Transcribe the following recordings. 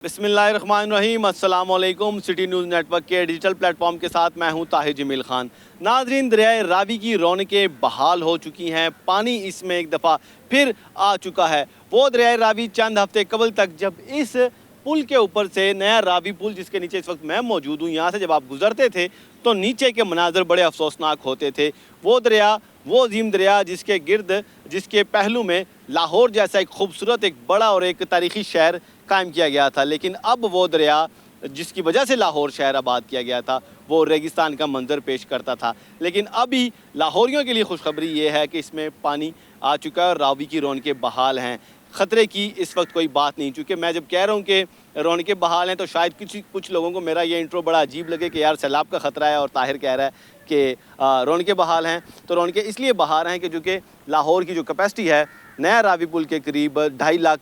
बिस्मिल्लाहिर्रहमानिर्रहीम अस्सलाम वालेकुम। सिटी न्यूज़ नेटवर्क के डिजिटल प्लेटफॉर्म के साथ मैं हूं ताहिर जमील खान। नाजरीन, दरियाए रावी की रौनकें बहाल हो चुकी हैं। पानी इसमें एक दफ़ा फिर आ चुका है। वो दरियाए रावी चंद हफ्ते कबल तक जब इस पुल के ऊपर से नया रावी पुल जिसके नीचे इस वक्त मैं मौजूद हूँ, यहाँ से जब आप गुजरते थे तो नीचे के मनाजर बड़े अफसोसनाक होते थे। वो दरिया, वो अजीम दरिया जिसके गिर्द, जिसके पहलू में लाहौर जैसा एक खूबसूरत, एक बड़ा और एक तारीख़ी शहर कायम किया गया था। लेकिन अब वो दरिया जिसकी वजह से लाहौर शहर आबाद किया गया था वो रेगिस्तान का मंजर पेश करता था। लेकिन अभी लाहौरियों के लिए खुशखबरी ये है कि इसमें पानी आ चुका है और रावी की रौनकें बहाल हैं। ख़तरे की इस वक्त कोई बात नहीं, चूँकि मैं जब कह रहा हूँ कि रौनकें बहाल हैं तो शायद कुछ लोगों को मेरा ये इंट्रो बड़ा अजीब लगे कि यार सैलाब का ख़तरा है और ताहिर कह रहा है कि रौनकें बहाल हैं। तो रौनकें इसलिए बहाल हैं कि चूँकि लाहौर की जो कैपेसिटी है नया रावी पुल के करीब 2.5 लाख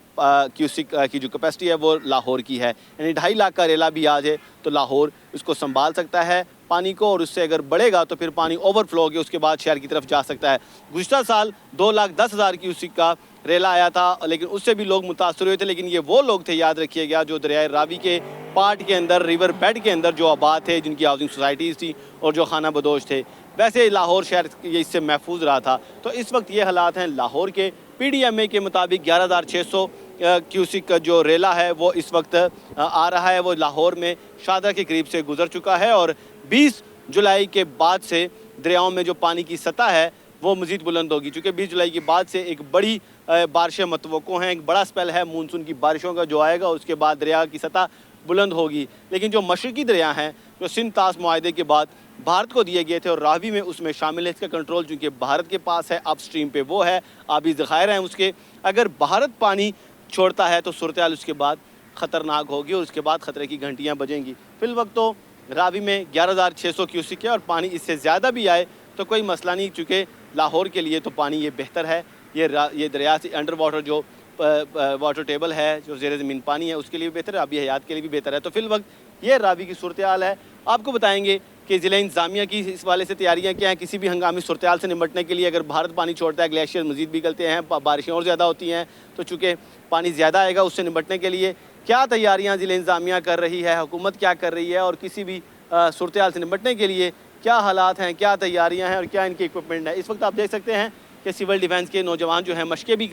क्यूसिक की जो कैपेसिटी है वो लाहौर की है। यानी 2.5 लाख का रेला भी आ जाए तो लाहौर उसको संभाल सकता है पानी को, और उससे अगर बढ़ेगा तो फिर पानी ओवरफ्लो होकर उसके बाद शहर की तरफ जा सकता है। गुज़श्ता साल 2,10,000 क्यूसिक का रेला आया था, लेकिन उससे भी लोग मुतासर हुए थे। लेकिन ये वो लोग थे, याद रखिएगा, जो दरियाए रावी के पार्ट के अंदर, रिवर बेड के अंदर जो आबाद थे, जिनकी हाउसिंग सोसाइटीज़ थी और जो खाना बदोश थे। वैसे लाहौर शहर ये इससे महफूज रहा था। तो इस वक्त ये हालात हैं लाहौर के। PDMA के मुताबिक 11,600 क्यूसिक का जो रेला है वो इस वक्त आ रहा है। वो लाहौर में शादरा के करीब से गुजर चुका है और 20 जुलाई के बाद से दरियाओं में जो पानी की सतह है वो मज़ीद बुलंद होगी। चूँकि 20 जुलाई के बाद से एक बड़ी बारिशें मतवक्को हैं, एक बड़ा स्पेल है मानसून की बारिशों का जो आएगा, उसके बाद दरिया की सतह बुलंद होगी। लेकिन जो मशरकी दरिया हैं जो सिंध तास मुआहदे के बाद भारत को दिए गए थे और रावी में उसमें शामिल है, इसका कंट्रोल चूँकि भारत के पास है, अप स्ट्रीम पे वो है, आबी ज़खायर हैं उसके। अगर भारत पानी छोड़ता है तो सूरत हाल उसके बाद ख़तरनाक होगी और उसके बाद ख़तरे की घंटियाँ बजेंगी। फिल वक्त तो रावी में 11,600 क्यूसिक है और पानी इससे ज़्यादा भी आए तो कोई मसला नहीं, चूँकि लाहौर के लिए तो पानी ये बेहतर है। ये दरिया से अंडर वाटर जो वाटर टेबल है, जो ज़ेर ज़मीन पानी है, उसके लिए भी बेहतर है, आबी हयात के लिए भी बेहतर है। तो फिल वक्त ये रावी की सूरत हाल है। आपको बताएंगे कि ज़िला इंतज़ामिया की इस वाले से तैयारियाँ क्या हैं किसी भी हंगामी सूरत हाल से निपटने के लिए। अगर भारत पानी छोड़ता है, ग्लेशियर मज़ीद पिघलते हैं, बारिशें और ज़्यादा होती हैं, तो चूँकि पानी ज़्यादा आएगा, उससे निपटने के लिए क्या तैयारियाँ ज़िला इंतज़ामिया कर रही है, हुकूमत क्या कर रही है, और किसी भी सूरत हाल से निपटने के लिए क्या हालात हैं, क्या तैयारियाँ हैं और क्या इनकी इक्विपमेंट है। इस वक्त आप देख सकते हैं कि सिविल डिफेंस के नौजवान जो हैं मशक़ें भी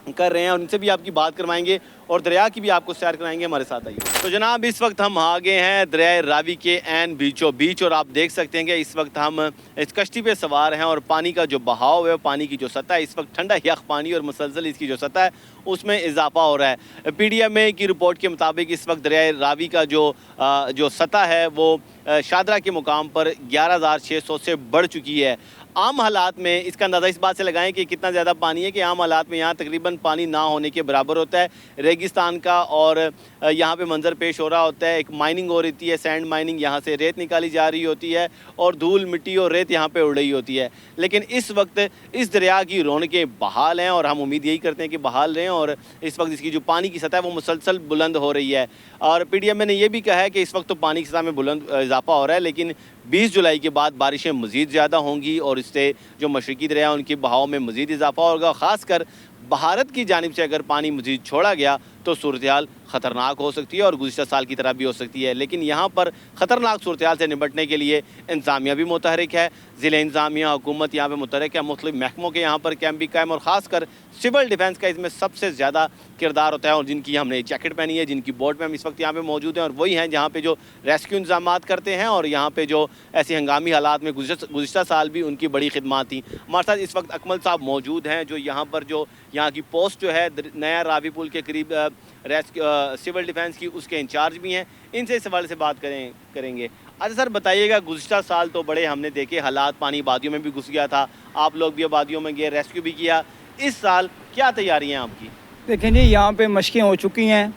कर रहे हैं और उनसे भी आपकी बात करवाएंगे और दरिया की भी आपको सैर कराएंगे। हमारे साथ आइए। तो जनाब, इस वक्त हम आ गए हैं दरियाए रावी के ऐन बीचों बीच और आप देख सकते हैं कि इस वक्त हम इस कश्ती पे सवार हैं और पानी का जो बहाव है, पानी की जो सतह है, इस वक्त ठंडा यख पानी और मुसलसल इसकी जो सतह है उसमें इजाफा हो रहा है। PDMA की रिपोर्ट के मुताबिक इस वक्त दरियाए रावी का जो सतह है वो शादरा के मुकाम पर 11,600 से बढ़ चुकी है। आम हालात में इसका अंदाज़ा इस बात से लगाएं कि कितना ज़्यादा पानी है कि आम हालात में यहाँ तकरीबन पानी ना होने के बराबर होता है रेगिस्तान का, और यहाँ पे मंजर पेश हो रहा होता है। एक माइनिंग हो रही है, सैंड माइनिंग, यहाँ से रेत निकाली जा रही होती है और धूल मिट्टी और रेत यहाँ पे उड़ रही होती है। लेकिन इस वक्त इस दरिया की रौनकें बहाल हैं और हम उम्मीद यही करते हैं कि बहाल रहें, और इस वक्त इसकी जो पानी की सतह है वो मुसलसल बुलंद हो रही है। और PDMA ने यह भी कहा है कि इस वक्त तो पानी की सतह में बुलंद इजाफा हो रहा है, लेकिन 20 जुलाई के बाद बारिशें मज़ीद ज़्यादा होंगी और इससे जो मशरकी दरिया उनके बहाव में मज़ीद इजाफा होगा। ख़ासकर भारत की जानिब से अगर पानी मज़ीद छोड़ा गया तो सूरत हाल ख़तरनाक हो सकती है और गुज़श्ता साल की तरह भी हो सकती है। लेकिन यहाँ पर ख़तरनाक सूरत हाल से निपटने के लिए इंतज़ामिया भी मुतहरिक है, ज़िला इंतज़ामिया हुकूमत यहाँ पर मुतहरिक है, मुख्तलिफ़ महकमों के यहाँ पर कैंप भी कायम, और ख़ासकर सिविल डिफेंस का इसमें सबसे ज़्यादा किरदार होता है। और जिनकी हमने जैकेट पहनी है, जिनकी बोट में हम इस वक्त यहाँ पे मौजूद हैं, और वही हैं जहाँ पे जो रेस्क्यू इंतजाम करते हैं और यहाँ पे जो ऐसी हंगामी हालात में गुज़श्ता साल भी उनकी बड़ी खिदमत थी। हमारे साथ इस वक्त अकमल साहब मौजूद हैं जो यहाँ पर जो यहाँ की पोस्ट जो है नया रावी पुल के करीब सिविल डिफेंस की, उसके इंचार्ज भी हैं। इनसे इस हवाले से बात करेंगे। अच्छा सर, बताइएगा, गुज़श्ता साल तो बड़े हमने देखे हालात, पानी वादियों में भी घुस गया था, आप लोग भी वादियों में गए, रेस्क्यू भी किया, इस साल क्या तैयारियां आपकी? देखें जी, यहाँ पे मशक़ें हो चुकी हैं,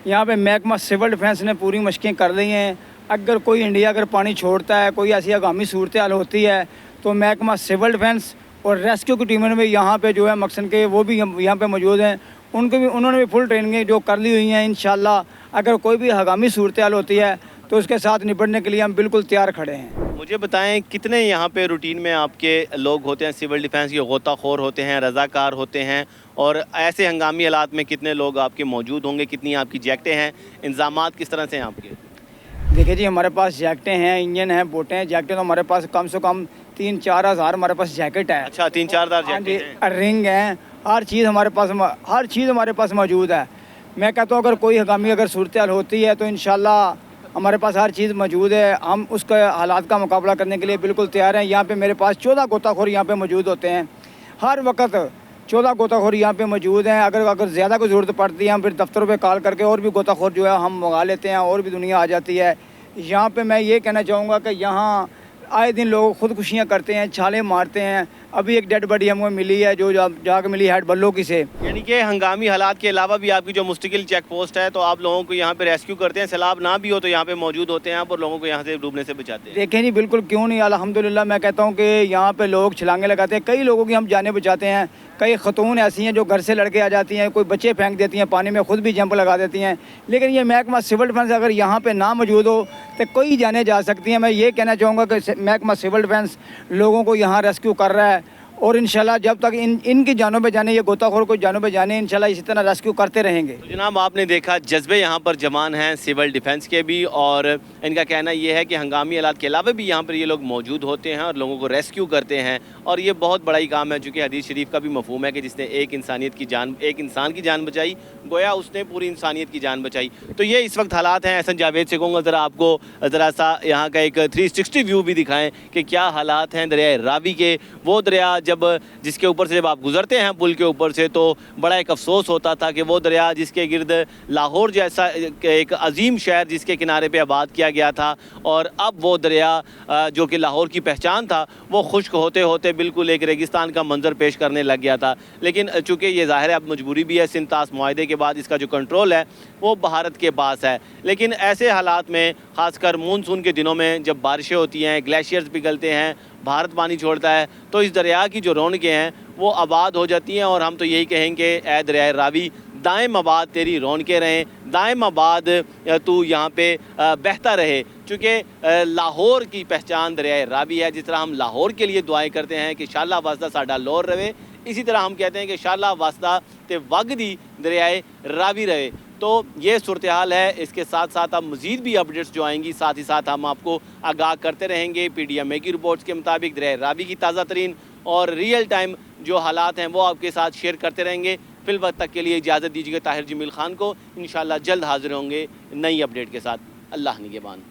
यहाँ पे महकमा सिविल डिफेंस ने पूरी मशक़ें कर ली हैं। अगर कोई इंडिया अगर पानी छोड़ता है, कोई ऐसी आगामी सूरत हाल होती है तो महकमा सिविल डिफेंस और रेस्क्यू की टीमें भी यहाँ पे जो है मकसद के वो भी यहाँ पे मौजूद हैं। उन्होंने भी फुल ट्रेनिंग जो कर ली हुई हैं। इंशाल्लाह अगर कोई भी आगामी सूरत हाल होती है तो उसके साथ निपटने के लिए हम बिल्कुल तैयार खड़े हैं। मुझे बताएं कितने यहाँ पे रूटीन में आपके लोग होते हैं, सिविल डिफेंस के गोताखोर होते हैं, रज़ाकार होते हैं, और ऐसे हंगामी हालात में कितने लोग आपके मौजूद होंगे, कितनी आपकी जैकटें हैं, इंतजामात किस तरह से हैं आपके? देखिए जी, हमारे पास जैकटें हैं, इंजन हैं, बोटें हैं। जैकटें तो हमारे पास कम से कम 3-4 हज़ार हमारे पास जैकेट है। अच्छा, 3-4 हज़ार हाँ जी, जैकटें हैं। रिंग हैं, हर चीज़ हमारे पास मौजूद है। मैं कहता हूँ अगर कोई हंगामी अगर सूरत हाल होती है तो इंशाल्लाह हमारे पास हर चीज़ मौजूद है। हम उसके हालात का मुकाबला करने के लिए बिल्कुल तैयार हैं। यहाँ पे मेरे पास 14 गोताखोर यहाँ पे मौजूद होते हैं। हर वक्त 14 गोताखोर यहाँ पे मौजूद हैं। अगर ज़्यादा कोई ज़रूरत पड़ती है हम फिर दफ्तरों पे कॉल करके और भी गोताखोर जो है हम मंगा लेते हैं, और भी दुनिया आ जाती है। यहाँ पे मैं ये कहना चाहूँगा कि यहाँ आए दिन लोग खुदकुशियाँ करते हैं, छाले मारते हैं। अभी एक डेड बॉडी हमको मिली है जो जाके मिली हेड बल्लो की से। यानी कि हंगामी हालात के अलावा भी आपकी जो मुस्तकिल चेक पोस्ट है, तो आप लोगों को यहाँ पे रेस्क्यू करते हैं, सैलाब ना भी हो तो यहाँ पे मौजूद होते हैं आप और लोगों को यहाँ से डूबने से बचाते हैं? देखें जी, बिल्कुल क्यों नहीं, अल्हम्दुलिल्लाह मैं कहता हूँ कि यहाँ पे लोग छलांगे लगाते हैं, कई लोगों की हम जानें बचाते हैं। कई खतून ऐसी हैं जो घर से लड़के आ जाती हैं, कोई बच्चे फेंक देती हैं पानी में, खुद भी जंप लगा देती हैं। लेकिन ये महकमा सिविल डिफेंस अगर यहाँ पे ना मौजूद हो तो कई जानें जा सकती हैं। मैं ये कहना चाहूँगा कि महकमा सिविल डिफेंस लोगों को यहाँ रेस्क्यू कर रहा है, और इंशाल्लाह जब तक इनकी जानों पे जाने, ये गोताखोर को जानों पे जाने, इंशाल्लाह इसी तरह रेस्क्यू करते रहेंगे। तो जनाब, आपने देखा जज्बे यहाँ पर जवान हैं सिविल डिफेंस के भी, और इनका कहना ये है कि हंगामी हालात के अलावा भी यहाँ पर ये लोग मौजूद होते हैं और लोगों को रेस्क्यू करते हैं, और ये बहुत बड़ा ही काम है। चूँकि हदीस शरीफ का भी मफहूम है कि जिसने एक इंसान की जान बचाई, गोया उसने पूरी इंसानियत की जान बचाई। तो ये इस वक्त हालात हैं। एहसन जावेद से कहूँगा ज़रा आपको ज़रा सा यहाँ का एक 360 व्यू भी दिखाएँ कि क्या हालात हैं दरिया रावी के। वो दरिया जिसके ऊपर से जब आप गुजरते हैं पुल के ऊपर से, तो बड़ा एक अफसोस होता था कि वो दरिया जिसके गिर्द लाहौर जैसा एक अजीम शहर जिसके किनारे पे आबाद किया गया था, और अब वो दरिया जो कि लाहौर की पहचान था, वो खुश्क होते होते बिल्कुल एक रेगिस्तान का मंजर पेश करने लग गया था। लेकिन चूँकि ये ज़ाहिर है अब मजबूरी भी है, सिंतास मुआहदे के बाद इसका जो कंट्रोल है वो भारत के पास है। लेकिन ऐसे हालात में, ख़ासकर मानसून के दिनों में जब बारिशें होती हैं, ग्लेशियर्स पिघलते हैं, भारत पानी छोड़ता है, तो इस दरिया की जो रौनकें हैं वो आबाद हो जाती हैं। और हम तो यही कहेंगे, ऐ दरिया रावी दायम आबाद तेरी रौनकें रहें, दायम आबाद तू यहाँ पे बहता रहे। चूँकि लाहौर की पहचान दरिया रावी है। जिस तरह हम लाहौर के लिए दुआएं करते हैं कि शाला वास्ता साडा लाहौर रहे, इसी तरह हम कहते हैं कि शाला वास्ता ते वग दी दरियाए रावी रहे। तो ये सूरत हाल है। इसके साथ साथ अब मज़ीद भी अपडेट्स जो आएंगी, साथ ही साथ हम आपको आगाह करते रहेंगे। PDMA की रिपोर्ट्स के मुताबिक दरिया रावी की ताज़ा तरीन और रियल टाइम जो हालात हैं वो आपके साथ शेयर करते रहेंगे। फिल वक्त तक के लिए इजाज़त दीजिएगा ताहिर जमील खान को। इंशाल्लाह जल्द हाजिर होंगे नई अपडेट के साथ। अल्लाह निगहबान।